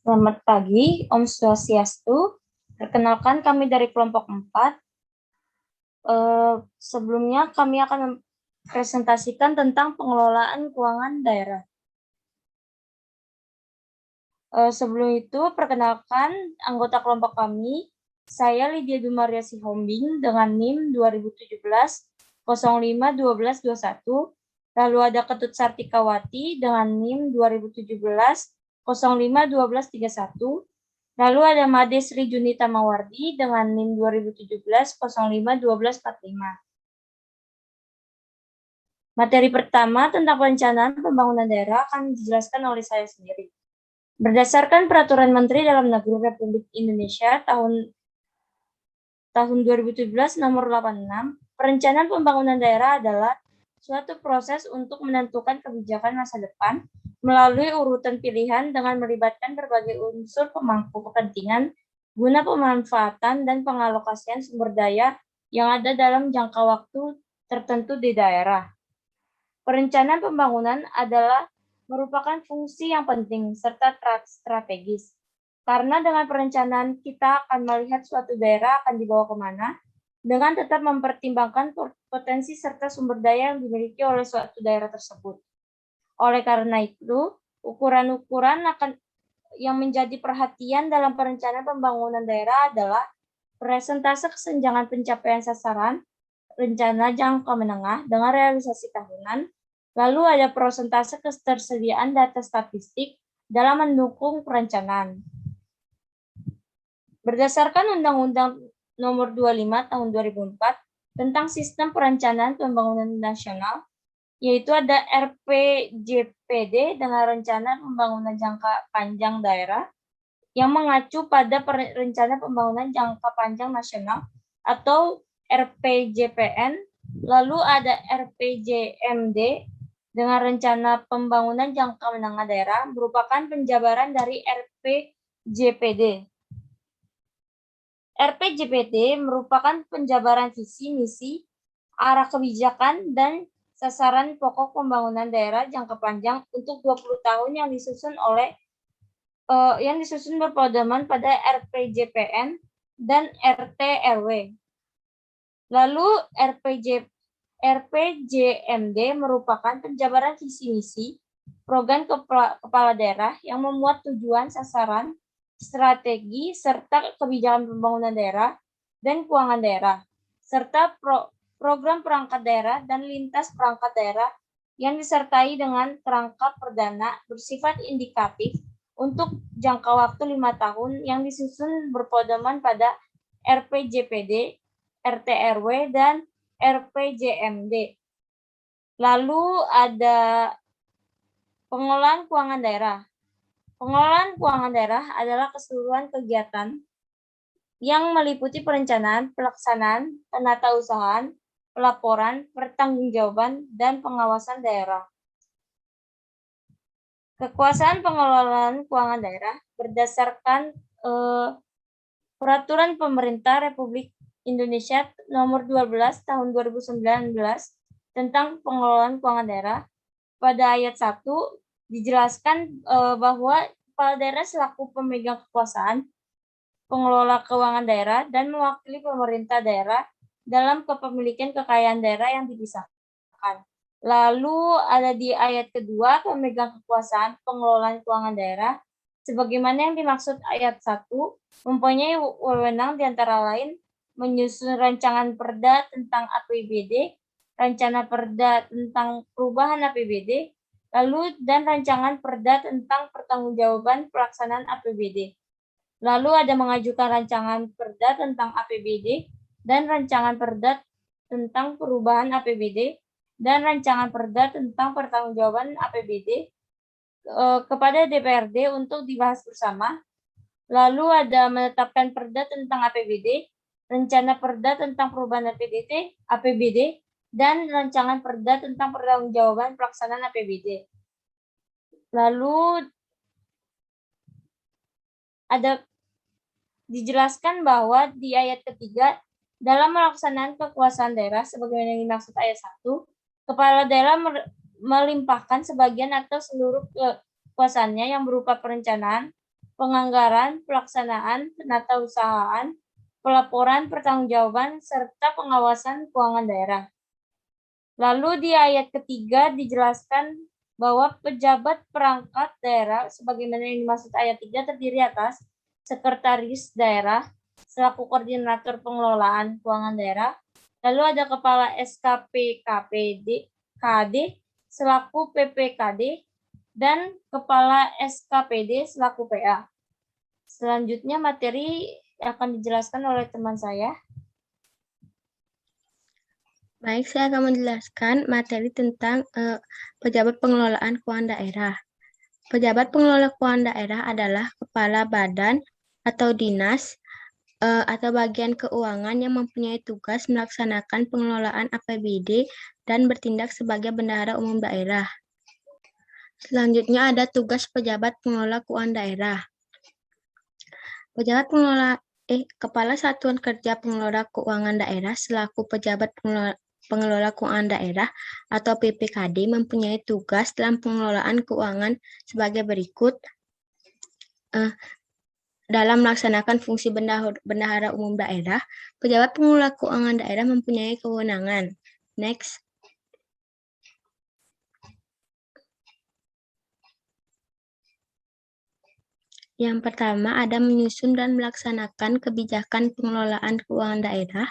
Selamat pagi, Om Swastiastu. Perkenalkan kami dari kelompok 4. Sebelumnya kami akan mempresentasikan tentang pengelolaan keuangan daerah. Sebelum itu, perkenalkan anggota kelompok kami. Saya Lydia Dumaria Sihombing dengan NIM 2017 05 12 21. Lalu ada Ketut Sartikawati dengan NIM 2017 05 12 31. Lalu ada Made Sri Junita Mawardi dengan NIM 2017 05 12 45. Materi pertama tentang perencanaan pembangunan daerah akan dijelaskan oleh saya sendiri. Berdasarkan Peraturan Menteri Dalam Negeri Republik Indonesia tahun 2017 nomor 86, perencanaan pembangunan daerah adalah suatu proses untuk menentukan kebijakan masa depan melalui urutan pilihan dengan melibatkan berbagai unsur pemangku kepentingan guna pemanfaatan dan pengalokasian sumber daya yang ada dalam jangka waktu tertentu di daerah. Perencanaan pembangunan adalah merupakan fungsi yang penting serta strategis. Karena dengan perencanaan kita akan melihat suatu daerah akan dibawa kemana, dengan tetap mempertimbangkan potensi serta sumber daya yang dimiliki oleh suatu daerah tersebut. Oleh karena itu, ukuran-ukuran yang menjadi perhatian dalam perencanaan pembangunan daerah adalah persentase kesenjangan pencapaian sasaran, rencana jangka menengah dengan realisasi tahunan, lalu ada persentase ketersediaan data statistik dalam mendukung perencanaan. Berdasarkan Undang-Undang Nomor 25 Tahun 2004 tentang Sistem Perencanaan Pembangunan Nasional, yaitu ada RPJPD dengan Rencana Pembangunan Jangka Panjang Daerah yang mengacu pada Rencana Pembangunan Jangka Panjang Nasional atau RPJPN, lalu ada RPJMD dengan Rencana Pembangunan Jangka Menengah Daerah merupakan penjabaran dari RPJPD. RPJPD merupakan penjabaran visi, misi, arah kebijakan, dan sasaran pokok pembangunan daerah jangka panjang untuk 20 tahun yang disusun berpedoman pada RPJPN dan RT/RW. Lalu RPJMD merupakan penjabaran visi misi program kepala daerah yang memuat tujuan, sasaran, strategi, serta kebijakan pembangunan daerah dan keuangan daerah, serta program perangkat daerah dan lintas perangkat daerah yang disertai dengan kerangka perdana bersifat indikatif untuk jangka waktu 5 tahun yang disusun berpedoman pada RPJPD, RT/RW, dan RPJMD. Lalu ada pengelolaan keuangan daerah. Pengelolaan keuangan daerah adalah keseluruhan kegiatan yang meliputi perencanaan, pelaksanaan, penatausahaan, pelaporan, pertanggungjawaban, dan pengawasan daerah. Kekuasaan pengelolaan keuangan daerah berdasarkan Peraturan Pemerintah Republik Indonesia Nomor 12 Tahun 2019 tentang pengelolaan keuangan daerah. Pada ayat 1 dijelaskan bahwa kepala daerah selaku pemegang kekuasaan pengelola keuangan daerah dan mewakili pemerintah daerah dalam kepemilikan kekayaan daerah yang dipisahkan. Lalu ada di ayat kedua, pemegang kekuasaan pengelolaan keuangan daerah sebagaimana yang dimaksud ayat 1 mempunyai wewenang di antara lain menyusun rancangan perda tentang APBD, rencana perda tentang perubahan APBD, lalu dan rancangan perda tentang pertanggungjawaban pelaksanaan APBD. Lalu ada mengajukan rancangan perda tentang APBD dan rancangan perda tentang perubahan APBD dan rancangan perda tentang pertanggungjawaban APBD kepada DPRD untuk dibahas bersama. Lalu ada menetapkan perda tentang APBD, rencana perda tentang perubahan APBD, dan rancangan perda tentang pertanggungjawaban pelaksanaan APBD. Lalu ada dijelaskan bahwa di ayat ketiga, dalam melaksanakan kekuasaan daerah sebagaimana yang dimaksud ayat 1, kepala daerah melimpahkan sebagian atau seluruh kekuasaannya yang berupa perencanaan, penganggaran, pelaksanaan, penatausahaan, pelaporan, pertanggungjawaban, serta pengawasan keuangan daerah. Lalu di ayat ketiga dijelaskan bahwa pejabat perangkat daerah sebagaimana yang dimaksud ayat 3 terdiri atas sekretaris daerah selaku koordinator pengelolaan keuangan daerah, lalu ada kepala SKP KD selaku PPKD dan kepala SKPD selaku PA. Selanjutnya materi akan dijelaskan oleh teman saya. Baik, saya akan menjelaskan materi tentang pejabat pengelolaan keuangan daerah. Pejabat pengelola keuangan daerah adalah kepala badan atau dinas atau bagian keuangan yang mempunyai tugas melaksanakan pengelolaan APBD dan bertindak sebagai bendahara umum daerah. Selanjutnya ada tugas pejabat pengelola keuangan daerah. Pejabat Kepala Satuan Kerja Pengelola Keuangan Daerah selaku pejabat pengelola keuangan daerah atau PPKD mempunyai tugas dalam pengelolaan keuangan sebagai berikut. Dalam melaksanakan fungsi bendahara umum daerah, pejabat pengelola keuangan daerah mempunyai kewenangan. Next. Yang pertama ada menyusun dan melaksanakan kebijakan pengelolaan keuangan daerah.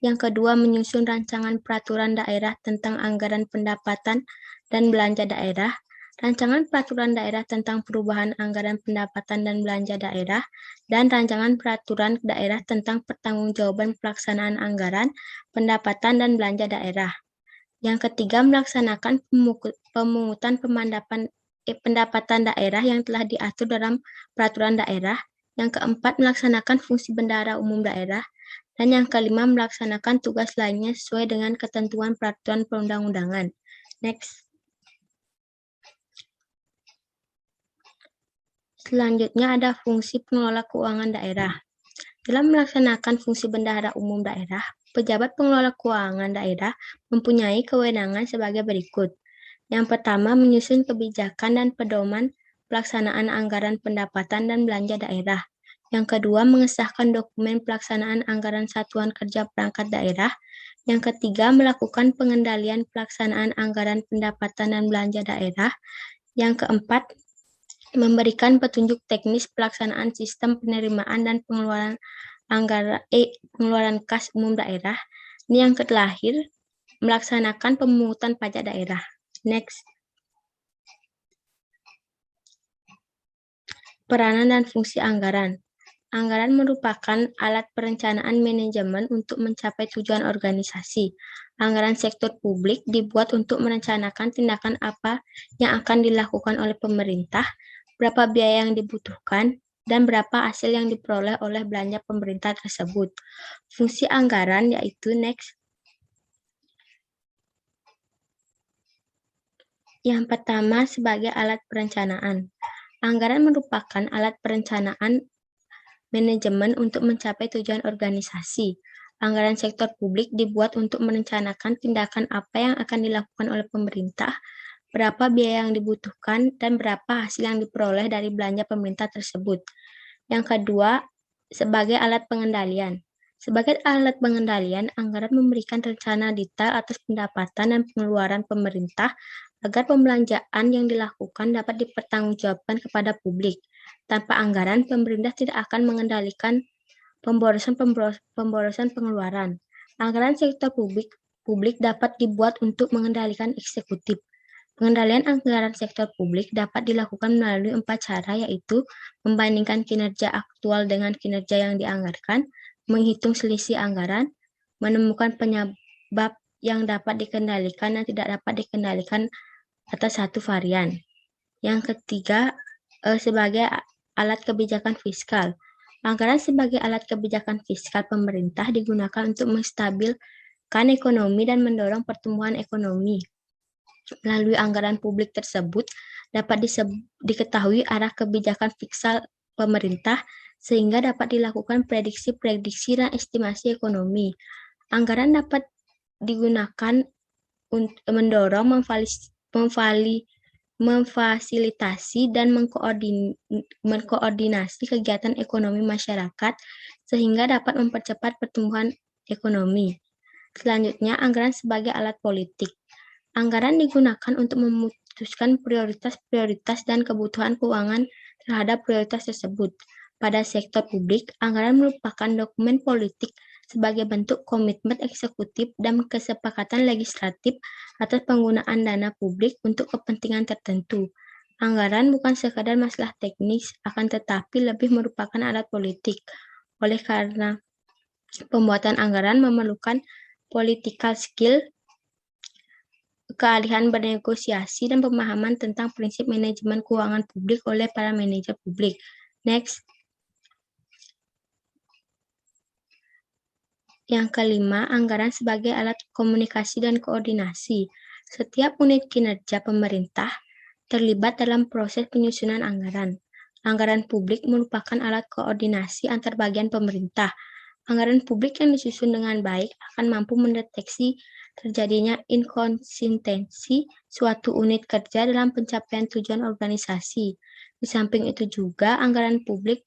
Yang kedua menyusun rancangan peraturan daerah tentang anggaran pendapatan dan belanja daerah, rancangan peraturan daerah tentang perubahan anggaran pendapatan dan belanja daerah, dan rancangan peraturan daerah tentang pertanggungjawaban pelaksanaan anggaran, pendapatan, dan belanja daerah. Yang ketiga, melaksanakan pemungutan pendapatan daerah yang telah diatur dalam peraturan daerah. Yang keempat, melaksanakan fungsi bendahara umum daerah. Dan yang kelima, melaksanakan tugas lainnya sesuai dengan ketentuan peraturan perundang-undangan. Next. Selanjutnya ada fungsi pengelola keuangan daerah. Dalam melaksanakan fungsi bendahara umum daerah, pejabat pengelola keuangan daerah mempunyai kewenangan sebagai berikut. Yang pertama, menyusun kebijakan dan pedoman pelaksanaan anggaran pendapatan dan belanja daerah. Yang kedua, mengesahkan dokumen pelaksanaan anggaran satuan kerja perangkat daerah. Yang ketiga, melakukan pengendalian pelaksanaan anggaran pendapatan dan belanja daerah. Yang keempat, memberikan petunjuk teknis pelaksanaan sistem penerimaan dan pengeluaran pengeluaran kas umum daerah. Ini yang terakhir, melaksanakan pemungutan pajak daerah. Next. Peranan dan fungsi anggaran. Anggaran merupakan alat perencanaan manajemen untuk mencapai tujuan organisasi. Anggaran sektor publik dibuat untuk merencanakan tindakan apa yang akan dilakukan oleh pemerintah, berapa biaya yang dibutuhkan, dan berapa hasil yang diperoleh oleh belanja pemerintah tersebut. Fungsi anggaran yaitu next. Yang pertama, sebagai alat perencanaan. Anggaran merupakan alat perencanaan manajemen untuk mencapai tujuan organisasi. Anggaran sektor publik dibuat untuk merencanakan tindakan apa yang akan dilakukan oleh pemerintah, berapa biaya yang dibutuhkan, dan berapa hasil yang diperoleh dari belanja pemerintah tersebut. Yang kedua, sebagai alat pengendalian. Sebagai alat pengendalian, anggaran memberikan rencana detail atas pendapatan dan pengeluaran pemerintah agar pembelanjaan yang dilakukan dapat dipertanggungjawabkan kepada publik. Tanpa anggaran, pemerintah tidak akan mengendalikan pemborosan pengeluaran. Anggaran sektor publik dapat dibuat untuk mengendalikan eksekutif. Pengendalian anggaran sektor publik dapat dilakukan melalui 4 cara, yaitu membandingkan kinerja aktual dengan kinerja yang dianggarkan, menghitung selisih anggaran, menemukan penyebab yang dapat dikendalikan dan tidak dapat dikendalikan atas satu varian. Yang ketiga, sebagai alat kebijakan fiskal. Anggaran sebagai alat kebijakan fiskal pemerintah digunakan untuk menstabilkan ekonomi dan mendorong pertumbuhan ekonomi. Melalui anggaran publik tersebut dapat diketahui arah kebijakan fiskal pemerintah sehingga dapat dilakukan prediksi-prediksi dan estimasi ekonomi. Anggaran dapat digunakan untuk mendorong memfasilitasi dan mengkoordinasi kegiatan ekonomi masyarakat sehingga dapat mempercepat pertumbuhan ekonomi. Selanjutnya, anggaran sebagai alat politik. Anggaran digunakan untuk memutuskan prioritas-prioritas dan kebutuhan keuangan terhadap prioritas tersebut. Pada sektor publik, anggaran merupakan dokumen politik sebagai bentuk komitmen eksekutif dan kesepakatan legislatif atas penggunaan dana publik untuk kepentingan tertentu. Anggaran bukan sekadar masalah teknis, akan tetapi lebih merupakan alat politik. Oleh karena pembuatan anggaran memerlukan political skill, keahlian bernegosiasi, dan pemahaman tentang prinsip manajemen keuangan publik oleh para manajer publik. Next. Yang kelima, anggaran sebagai alat komunikasi dan koordinasi. Setiap unit kinerja pemerintah terlibat dalam proses penyusunan anggaran. Anggaran publik merupakan alat koordinasi antar bagian pemerintah. Anggaran publik yang disusun dengan baik akan mampu mendeteksi terjadinya inkonsistensi suatu unit kerja dalam pencapaian tujuan organisasi. Di samping itu juga, anggaran publik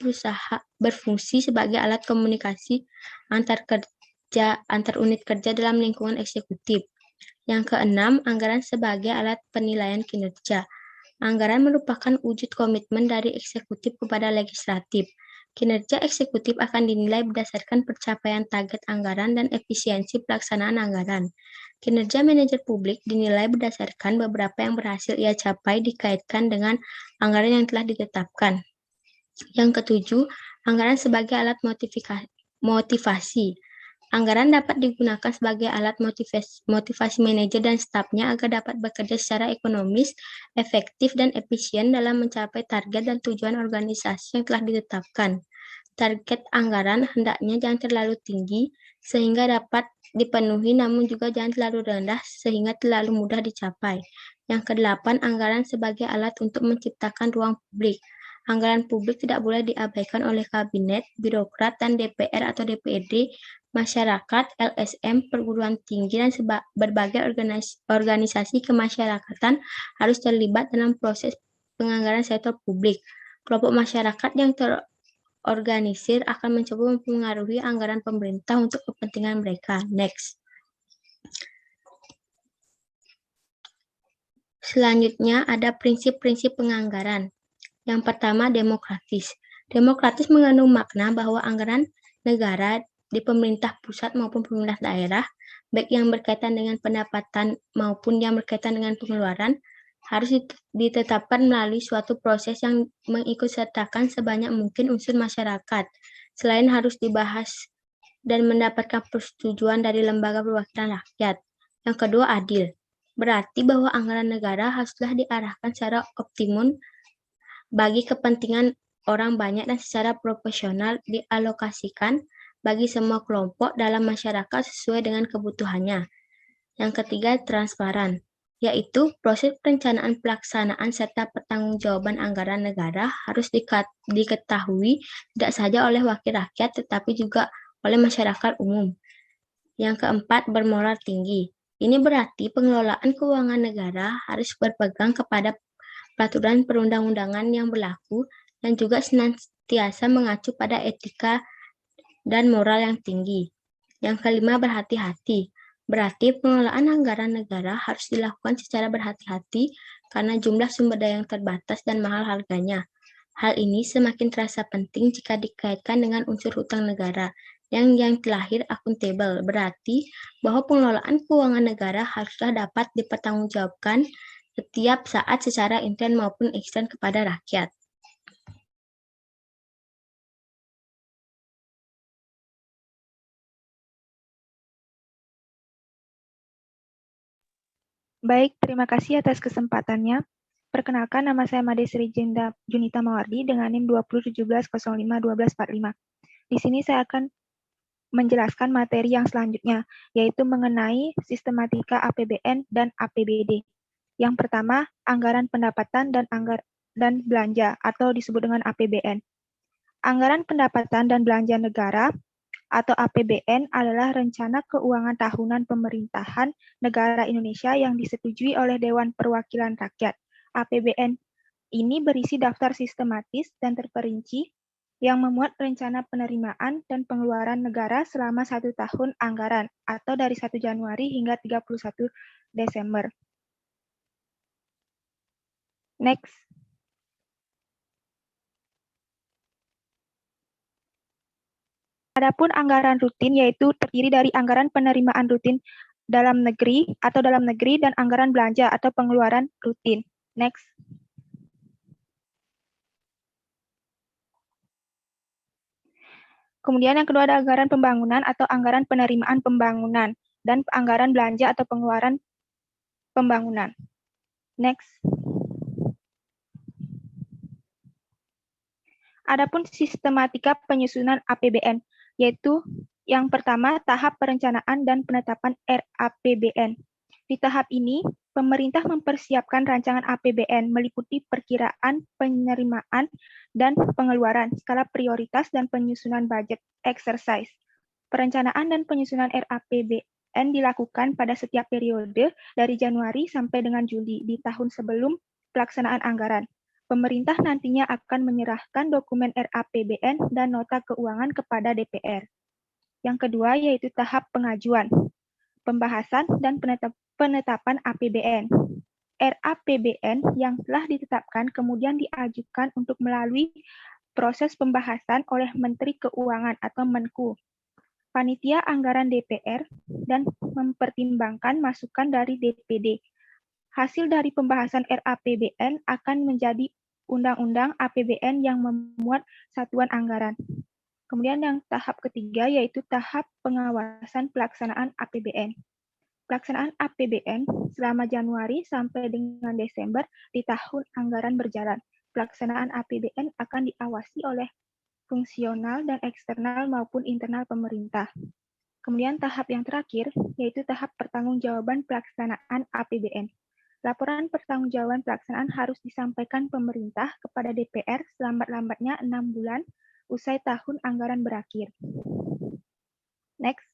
berfungsi sebagai alat komunikasi antar unit kerja dalam lingkungan eksekutif. Yang keenam, anggaran sebagai alat penilaian kinerja. Anggaran merupakan wujud komitmen dari eksekutif kepada legislatif. Kinerja eksekutif akan dinilai berdasarkan pencapaian target anggaran dan efisiensi pelaksanaan anggaran. Kinerja manajer publik dinilai berdasarkan beberapa yang berhasil ia capai dikaitkan dengan anggaran yang telah ditetapkan. Yang ketujuh, anggaran sebagai alat motivasi. Anggaran dapat digunakan sebagai alat motivasi manajer dan stafnya agar dapat bekerja secara ekonomis, efektif, dan efisien dalam mencapai target dan tujuan organisasi yang telah ditetapkan. Target anggaran hendaknya jangan terlalu tinggi sehingga dapat dipenuhi, namun juga jangan terlalu rendah sehingga terlalu mudah dicapai. Yang kedelapan, anggaran sebagai alat untuk menciptakan ruang publik. Anggaran publik tidak boleh diabaikan oleh kabinet, birokrat, dan DPR atau DPRD, masyarakat, LSM, perguruan tinggi, dan berbagai organisasi kemasyarakatan harus terlibat dalam proses penganggaran sektor publik. Kelompok masyarakat yang terorganisir akan mencoba mempengaruhi anggaran pemerintah untuk kepentingan mereka. Next. Selanjutnya ada prinsip-prinsip penganggaran. Yang pertama, demokratis. Demokratis mengandung makna bahwa anggaran negara di pemerintah pusat maupun pemerintah daerah, baik yang berkaitan dengan pendapatan maupun yang berkaitan dengan pengeluaran, harus ditetapkan melalui suatu proses yang mengikutsertakan sebanyak mungkin unsur masyarakat. Selain harus dibahas dan mendapatkan persetujuan dari lembaga perwakilan rakyat. Yang kedua, adil. Berarti bahwa anggaran negara haruslah diarahkan secara optimum bagi kepentingan orang banyak dan secara proporsional dialokasikan bagi semua kelompok dalam masyarakat sesuai dengan kebutuhannya. Yang ketiga, transparan, yaitu proses perencanaan pelaksanaan serta pertanggungjawaban anggaran negara harus diketahui tidak saja oleh wakil rakyat tetapi juga oleh masyarakat umum. Yang keempat, bermoral tinggi. Ini berarti pengelolaan keuangan negara harus berpegang kepada peraturan perundang-undangan yang berlaku dan juga senantiasa mengacu pada etika dan moral yang tinggi. Yang kelima, berhati-hati. Berarti pengelolaan anggaran negara harus dilakukan secara berhati-hati karena jumlah sumber daya yang terbatas dan mahal harganya. Hal ini semakin terasa penting jika dikaitkan dengan unsur hutang negara yang terakhir akuntabel, berarti bahwa pengelolaan keuangan negara haruslah dapat dipertanggungjawabkan setiap saat secara intern maupun ekstern kepada rakyat. Baik, terima kasih atas kesempatannya. Perkenalkan, nama saya Made Sri Junita Mawardi dengan NIM 2017051245. Di sini saya akan menjelaskan materi yang selanjutnya, yaitu mengenai sistematika APBN dan APBD. Yang pertama, anggaran pendapatan dan belanja atau disebut dengan APBN. Anggaran pendapatan dan belanja negara atau APBN adalah rencana keuangan tahunan pemerintahan negara Indonesia yang disetujui oleh Dewan Perwakilan Rakyat APBN ini berisi daftar sistematis dan terperinci yang memuat rencana penerimaan dan pengeluaran negara selama 1 tahun anggaran atau dari 1 Januari hingga 31 Desember. Next. Adapun anggaran rutin yaitu terdiri dari anggaran penerimaan rutin dalam negeri dan anggaran belanja atau pengeluaran rutin. Next. Kemudian yang kedua ada anggaran pembangunan atau anggaran penerimaan pembangunan dan anggaran belanja atau pengeluaran pembangunan. Next. Adapun sistematika penyusunan APBN, yaitu yang pertama tahap perencanaan dan penetapan RAPBN. Di tahap ini, pemerintah mempersiapkan rancangan APBN meliputi perkiraan penerimaan dan pengeluaran, skala prioritas dan penyusunan budget exercise. Perencanaan dan penyusunan RAPBN dilakukan pada setiap periode dari Januari sampai dengan Juli di tahun sebelum pelaksanaan anggaran. Pemerintah nantinya akan menyerahkan dokumen RAPBN dan nota keuangan kepada DPR. Yang kedua yaitu tahap pengajuan, pembahasan, dan penetapan APBN. RAPBN yang telah ditetapkan kemudian diajukan untuk melalui proses pembahasan oleh Menteri Keuangan atau Menku, panitia anggaran DPR, dan mempertimbangkan masukan dari DPD. Hasil dari pembahasan RAPBN akan menjadi Undang-Undang APBN yang memuat satuan anggaran. Kemudian yang tahap ketiga yaitu tahap pengawasan pelaksanaan APBN. Pelaksanaan APBN selama Januari sampai dengan Desember di tahun anggaran berjalan. Pelaksanaan APBN akan diawasi oleh fungsional dan eksternal maupun internal pemerintah. Kemudian tahap yang terakhir yaitu tahap pertanggungjawaban pelaksanaan APBN. Laporan pertanggungjawaban pelaksanaan harus disampaikan pemerintah kepada DPR selambat-lambatnya 6 bulan usai tahun anggaran berakhir. Next.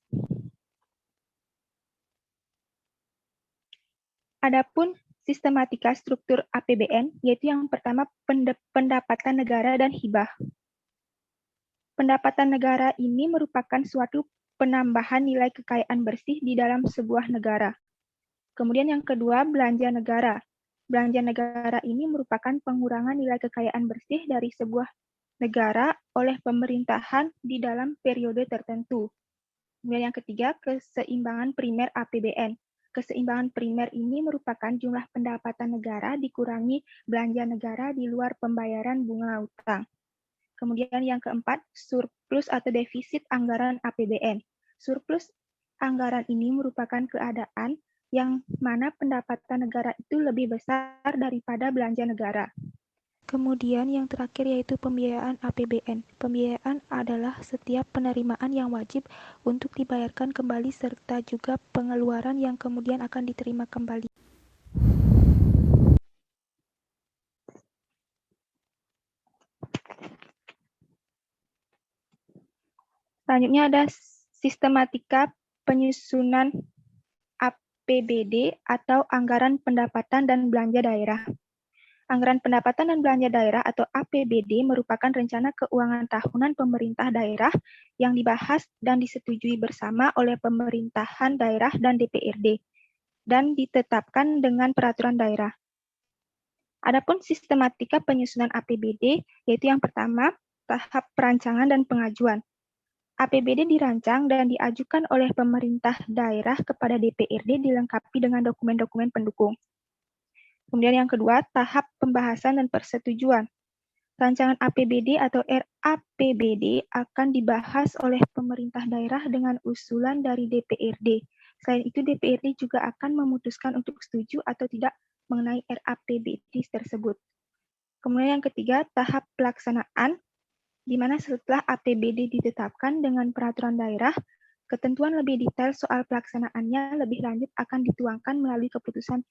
Adapun sistematika struktur APBN, yaitu yang pertama pendapatan negara dan hibah. Pendapatan negara ini merupakan suatu penambahan nilai kekayaan bersih di dalam sebuah negara. Kemudian yang kedua, belanja negara. Belanja negara ini merupakan pengurangan nilai kekayaan bersih dari sebuah negara oleh pemerintahan di dalam periode tertentu. Kemudian yang ketiga, keseimbangan primer APBN. Keseimbangan primer ini merupakan jumlah pendapatan negara dikurangi belanja negara di luar pembayaran bunga utang. Kemudian yang keempat, surplus atau defisit anggaran APBN. Surplus anggaran ini merupakan keadaan yang mana pendapatan negara itu lebih besar daripada belanja negara. Kemudian yang terakhir yaitu pembiayaan APBN. Pembiayaan adalah setiap penerimaan yang wajib untuk dibayarkan kembali serta juga pengeluaran yang kemudian akan diterima kembali. Selanjutnya ada sistematika penyusunan APBD atau Anggaran Pendapatan dan Belanja Daerah. Anggaran Pendapatan dan Belanja Daerah atau APBD merupakan rencana keuangan tahunan pemerintah daerah yang dibahas dan disetujui bersama oleh pemerintahan daerah dan DPRD dan ditetapkan dengan peraturan daerah. Adapun sistematika penyusunan APBD yaitu yang pertama, tahap perancangan dan pengajuan. APBD dirancang dan diajukan oleh pemerintah daerah kepada DPRD dilengkapi dengan dokumen-dokumen pendukung. Kemudian yang kedua, tahap pembahasan dan persetujuan. Rancangan APBD atau RAPBD akan dibahas oleh pemerintah daerah dengan usulan dari DPRD. Selain itu, DPRD juga akan memutuskan untuk setuju atau tidak mengenai RAPBD tersebut. Kemudian yang ketiga, tahap pelaksanaan, di mana setelah APBD ditetapkan dengan peraturan daerah, ketentuan lebih detail soal pelaksanaannya lebih lanjut akan dituangkan melalui keputusan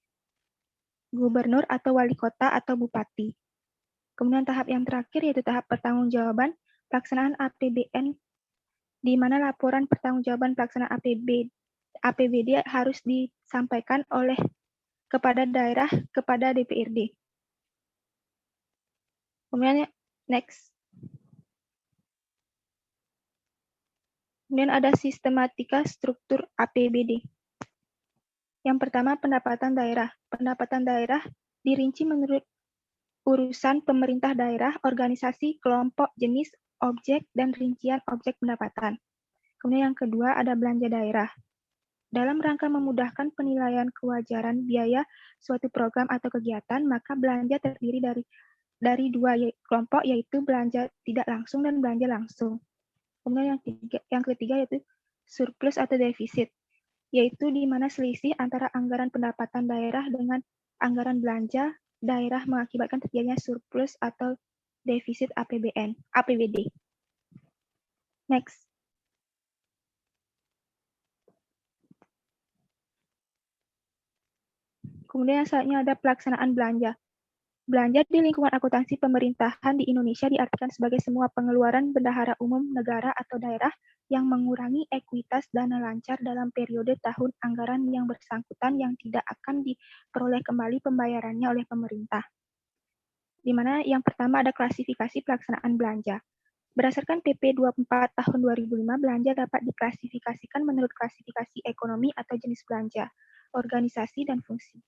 gubernur atau wali kota atau bupati. Kemudian tahap yang terakhir yaitu tahap pertanggungjawaban pelaksanaan APBN, di mana laporan pertanggungjawaban pelaksanaan APBD harus disampaikan oleh kepada daerah kepada DPRD. Kemudian next. Kemudian ada sistematika struktur APBD. Yang pertama, pendapatan daerah. Pendapatan daerah dirinci menurut urusan pemerintah daerah, organisasi, kelompok, jenis, objek, dan rincian objek pendapatan. Kemudian yang kedua ada belanja daerah. Dalam rangka memudahkan penilaian kewajaran biaya suatu program atau kegiatan, maka belanja terdiri dari dua kelompok, yaitu belanja tidak langsung dan belanja langsung. Kemudian yang ketiga yaitu surplus atau defisit, yaitu di mana selisih antara anggaran pendapatan daerah dengan anggaran belanja daerah mengakibatkan terjadinya surplus atau defisit APBD. Next. Kemudian selanjutnya ada pelaksanaan belanja. Belanja di lingkungan akuntansi pemerintahan di Indonesia diartikan sebagai semua pengeluaran bendahara umum negara atau daerah yang mengurangi ekuitas dana lancar dalam periode tahun anggaran yang bersangkutan yang tidak akan diperoleh kembali pembayarannya oleh pemerintah. Di mana yang pertama ada klasifikasi pelaksanaan belanja. Berdasarkan PP 24 tahun 2005, belanja dapat diklasifikasikan menurut klasifikasi ekonomi atau jenis belanja, organisasi, dan fungsi.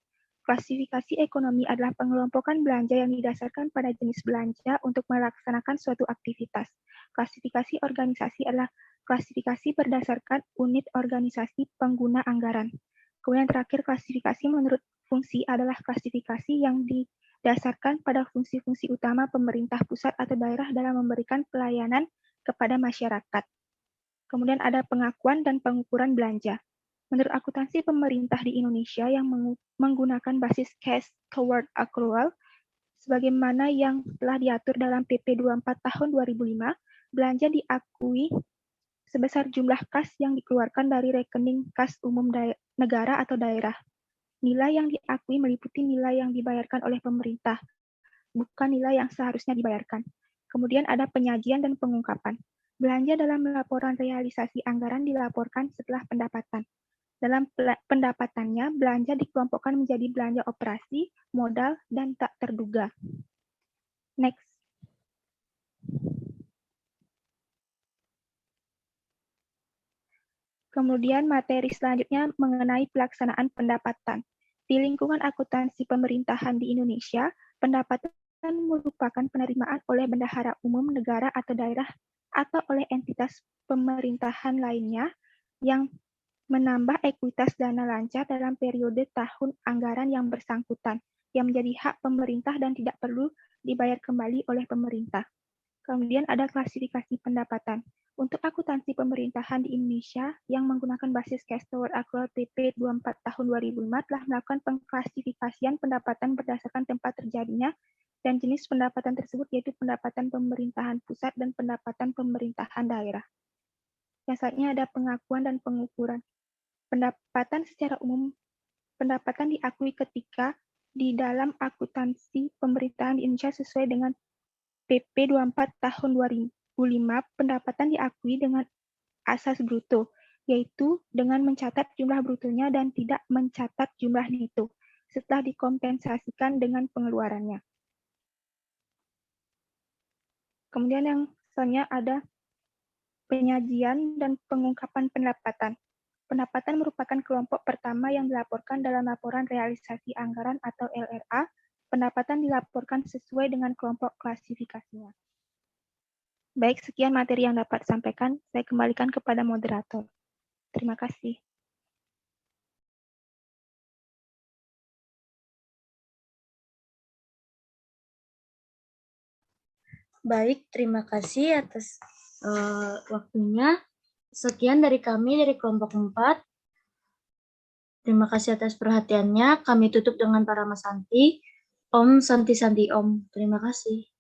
Klasifikasi ekonomi adalah pengelompokan belanja yang didasarkan pada jenis belanja untuk melaksanakan suatu aktivitas. Klasifikasi organisasi adalah klasifikasi berdasarkan unit organisasi pengguna anggaran. Kemudian terakhir, klasifikasi menurut fungsi adalah klasifikasi yang didasarkan pada fungsi-fungsi utama pemerintah pusat atau daerah dalam memberikan pelayanan kepada masyarakat. Kemudian ada pengakuan dan pengukuran belanja. Menurut akuntansi pemerintah di Indonesia yang menggunakan basis cash toward accrual, sebagaimana yang telah diatur dalam PP 24 tahun 2005, belanja diakui sebesar jumlah kas yang dikeluarkan dari rekening kas umum negara atau daerah. Nilai yang diakui meliputi nilai yang dibayarkan oleh pemerintah, bukan nilai yang seharusnya dibayarkan. Kemudian ada penyajian dan pengungkapan. Belanja dalam laporan realisasi anggaran dilaporkan setelah pendapatan. Dalam pendapatannya, belanja dikelompokkan menjadi belanja operasi, modal, dan tak terduga. Next. Kemudian materi selanjutnya mengenai pelaksanaan pendapatan. Di lingkungan akuntansi pemerintahan di Indonesia, pendapatan merupakan penerimaan oleh bendahara umum negara atau daerah atau oleh entitas pemerintahan lainnya yang menambah ekuitas dana lancar dalam periode tahun anggaran yang bersangkutan, yang menjadi hak pemerintah dan tidak perlu dibayar kembali oleh pemerintah. Kemudian ada klasifikasi pendapatan. Untuk akuntansi pemerintahan di Indonesia yang menggunakan basis cash toward accrual PP 24 tahun 2005 telah melakukan pengklasifikasian pendapatan berdasarkan tempat terjadinya dan jenis pendapatan tersebut yaitu pendapatan pemerintahan pusat dan pendapatan pemerintahan daerah. Yang selanjutnya ada pengakuan dan pengukuran. Pendapatan secara umum, pendapatan diakui ketika di dalam akuntansi pemerintahan di Indonesia sesuai dengan PP 24 tahun 2005, pendapatan diakui dengan asas bruto, yaitu dengan mencatat jumlah brutonya dan tidak mencatat jumlah neto, setelah dikompensasikan dengan pengeluarannya. Kemudian yang selanjutnya ada penyajian dan pengungkapan pendapatan. Pendapatan merupakan kelompok pertama yang dilaporkan dalam laporan realisasi anggaran atau LRA. Pendapatan dilaporkan sesuai dengan kelompok klasifikasinya. Baik, sekian materi yang dapat disampaikan. Saya kembalikan kepada moderator. Terima kasih. Baik, terima kasih atas waktunya. Sekian dari kami dari kelompok 4. Terima kasih atas perhatiannya. Kami tutup dengan Parama Santi. Om Santi Santi Om. Terima kasih.